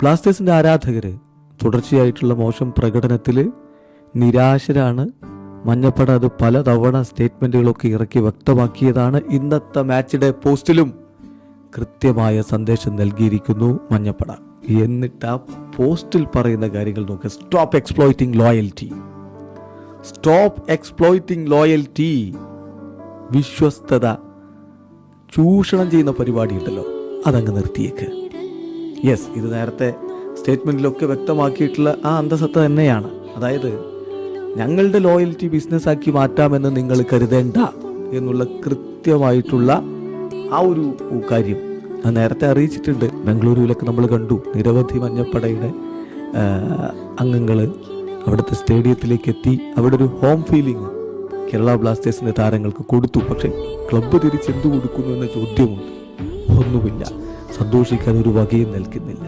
ബ്ലാസ്റ്റേഴ്സിൻ്റെ ആരാധകർ തുടർച്ചയായിട്ടുള്ള മോശം പ്രകടനത്തിൽ നിരാശരാണ്. മഞ്ഞപ്പട അത് പലതവണ സ്റ്റേറ്റ്മെൻറ്റുകളൊക്കെ ഇറക്കി വ്യക്തമാക്കിയതാണ്. ഇന്നത്തെ മാച്ച് ഡേ പോസ്റ്റിലും കൃത്യമായ സന്ദേശം നൽകിയിരിക്കുന്നു മഞ്ഞപ്പട. എന്നിട്ട് ആ പോസ്റ്റിൽ പറയുന്ന കാര്യങ്ങൾ നോക്കുക. Stop exploiting loyalty, stop exploiting loyalty. വിശ്വസ്തത ചൂഷണം ചെയ്യുന്ന പരിപാടി ഉണ്ടല്ലോ, അതങ്ങ് നിർത്തിയേക്ക്. യെസ്, ഇത് നേരത്തെ സ്റ്റേറ്റ്മെൻറ്റിലൊക്കെ വ്യക്തമാക്കിയിട്ടുള്ള ആ അന്തസത്ത തന്നെയാണ്. അതായത് ഞങ്ങളുടെ ലോയൽറ്റി ബിസിനസ്സാക്കി മാറ്റാമെന്ന് നിങ്ങൾ കരുതേണ്ട എന്നുള്ള കൃത്യമായിട്ടുള്ള ആ ഒരു കാര്യം അത് നേരത്തെ അറിയിച്ചിട്ടുണ്ട്. ബംഗളൂരുവിലൊക്കെ നമ്മൾ കണ്ടു, നിരവധി മഞ്ഞപ്പടയുടെ അംഗങ്ങൾ അവിടുത്തെ സ്റ്റേഡിയത്തിലേക്ക് എത്തി. അവിടെ ഒരു ഹോം ഫീലിംഗ് കേരള ബ്ലാസ്റ്റേഴ്സിൻ്റെ താരങ്ങൾക്ക് കൊടുത്തു. പക്ഷേ ക്ലബ്ബ് തിരിച്ചെന്തു കൊടുക്കുന്നു എന്ന ചോദ്യമുണ്ട്. ഒന്നുമില്ല, സന്തോഷിക്കാൻ ഒരു വകയും നൽകുന്നില്ല.